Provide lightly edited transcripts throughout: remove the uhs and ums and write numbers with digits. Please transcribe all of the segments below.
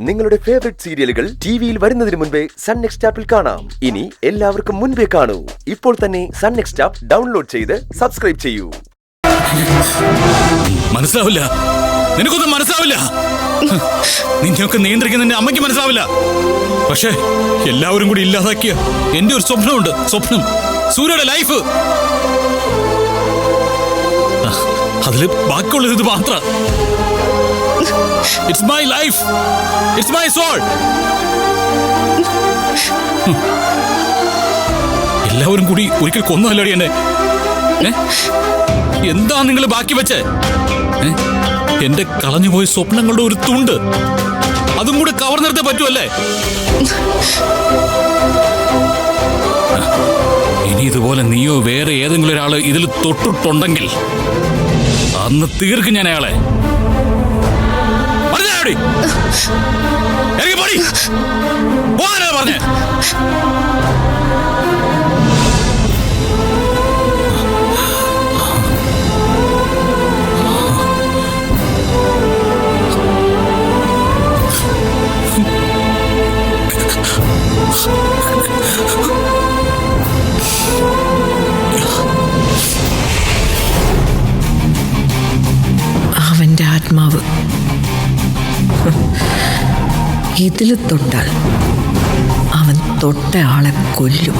നിങ്ങളുടെ ഫേവറേറ്റ് സീരിയലുകൾ ടിവിയിൽ വരുന്നതിന് മുൻപേ സൺ നെക്സ്റ്റ് ആപ്പിൽ കാണാം. ഇനി എല്ലാവർക്കും മുൻപേ കാണൂ. ഇപ്പോൾ തന്നെ സൺ നെക്സ്റ്റ് ആപ്പ് ഡൗൺലോഡ് ചെയ്ത് സബ്സ്ക്രൈബ് ചെയ്യൂ. മനസ്സിലാവില്ല, നിനക്കൊന്നും മനസ്സിലാവില്ല. നിന്നെയൊക്കെ നിയന്ത്രിക്കുന്ന നിന്റെ അമ്മയ്ക്ക് മനസ്സിലാവില്ല. പക്ഷേ എല്ലാവരും കൂടി ഇല്ലാതാക്കിയ എന്റെ ഒരു സ്വപ്നമുണ്ട്. സ്വപ്നം, സൂര്യയുടെ ലൈഫ്. അതില് ബാക്കിയുള്ളത് ഇത് മാത്രം. It's my life. It's my soul. എല്ലാവരും കൂടി ഒരിക്കൽ കൊന്നതല്ലടി എന്നെ. എന്താ നിങ്ങൾ ബാക്കി വെച്ച്? എന്റെ കളഞ്ഞുപോയ സ്വപ്നങ്ങളുടെ ഒരു തുണ്ട് അതും കൂടെ കവർന്നെടുത്തേ പറ്റുമല്ലേ? ഇനി ഇതുപോലെ നീയോ വേറെ ഏതെങ്കിലും ഒരാള് ഇതിൽ തൊട്ടിട്ടുണ്ടെങ്കിൽ അന്ന് തീർക്കും ഞാൻ അയാളെ. പറഞ്ഞേ അവന്റെ ആത്മാവ് ഇതിൽ തൊട്ടാൽ അവൻ തൊട്ട ആളെ കൊല്ലും.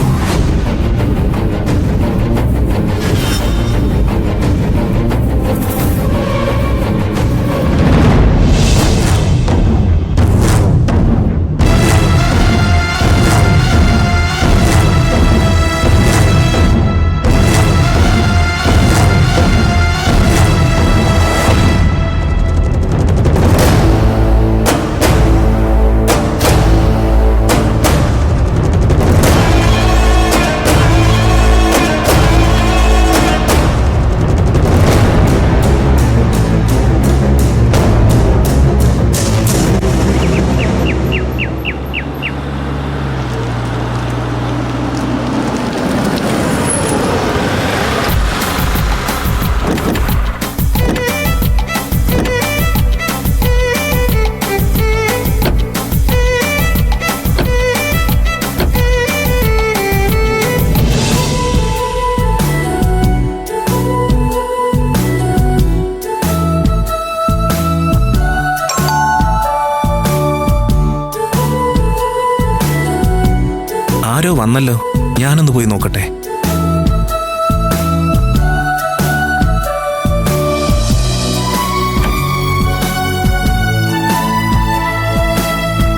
ആരോ വന്നല്ലോ, ഞാനൊന്ന് പോയി നോക്കട്ടെ.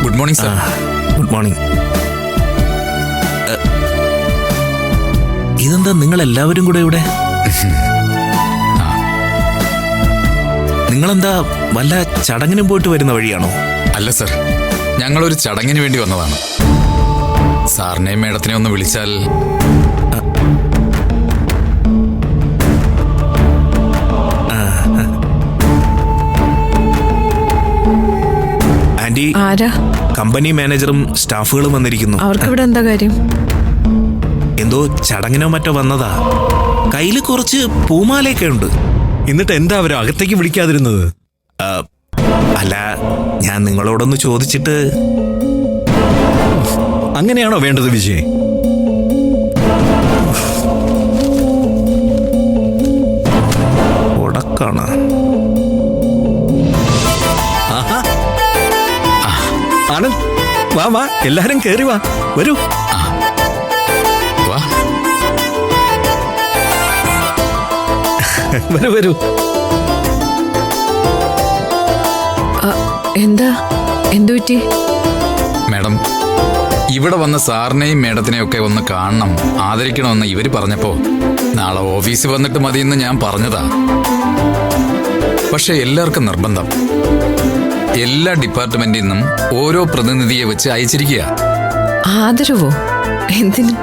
Good morning sir. Good morning. ഇതെന്താ നിങ്ങൾ എല്ലാവരും കൂടെ ഇവിടെ? നിങ്ങളെന്താ വല്ല ചടങ്ങിനും പോയിട്ട് വരുന്ന വഴിയാണോ? അല്ല സർ, ഞങ്ങളൊരു ചടങ്ങിന് വേണ്ടി വന്നതാണ്. സാറിനെയും മേഡത്തിനെ ഒന്ന് വിളിച്ചാൽ. ആന്റി, ആരാ? കമ്പനി മാനേജറും സ്റ്റാഫുകളും വന്നിരിക്കുന്നു. അവർക്കിവിടെ എന്താ കാര്യം? എന്തോ ചടങ്ങിനോ മറ്റോ വന്നതാ. കയ്യില് കുറച്ച് പൂമാലയൊക്കെ ഉണ്ട്. എന്നിട്ട് എന്താ അവരോ അകത്തേക്ക് വിളിക്കാതിരുന്നത്? അല്ല, ഞാൻ നിങ്ങളോടൊന്ന് ചോദിച്ചിട്ട്. അങ്ങനെയാണോ വേണ്ടത് വിജയ്? ഉടക്കാണ്. ആനന്ദ്, വാ വാ, എല്ലാരും കേറി വാ, വരൂ. വരൂ വരൂ. എന്താ, എന്തു പറ്റി? മേഡം, ഇവിടെ വന്ന സാറിനെയും മേഡത്തിനെയും ഒക്കെ ഒന്ന് കാണണം, ആദരിക്കണമെന്ന് ഇവര് പറഞ്ഞപ്പോ നാളെ ഓഫീസിൽ വന്നിട്ട് മതിയെന്ന് ഞാൻ പറഞ്ഞതാ. പക്ഷെ എല്ലാവർക്കും നിർബന്ധം. എല്ലാ ഡിപ്പാർട്ട്മെന്റിൽ നിന്നും ഓരോ പ്രതിനിധിയെ വെച്ച് അയച്ചിരിക്കുക. ആദരവോ? എന്തിന്?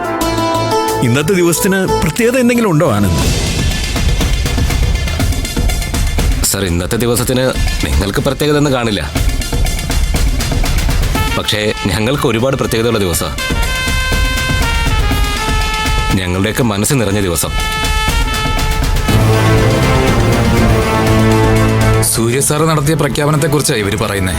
ഇന്നത്തെ ദിവസത്തിന് പ്രത്യേകത എന്തെങ്കിലും ഉണ്ടോ ആനന്ദ്? സർ, ഇന്നത്തെ ദിവസത്തിന് നിങ്ങൾക്ക് പ്രത്യേകത ഒന്നും കാണില്ല. പക്ഷേ ഞങ്ങൾക്ക് ഒരുപാട് പ്രത്യേകതയുള്ള ദിവസം, ഞങ്ങളുടെയൊക്കെ മനസ്സ് നിറഞ്ഞ ദിവസം. സൂര്യ സാറ് നടത്തിയ പ്രഖ്യാപനത്തെക്കുറിച്ചാണ് ഇവർ പറയുന്നത്.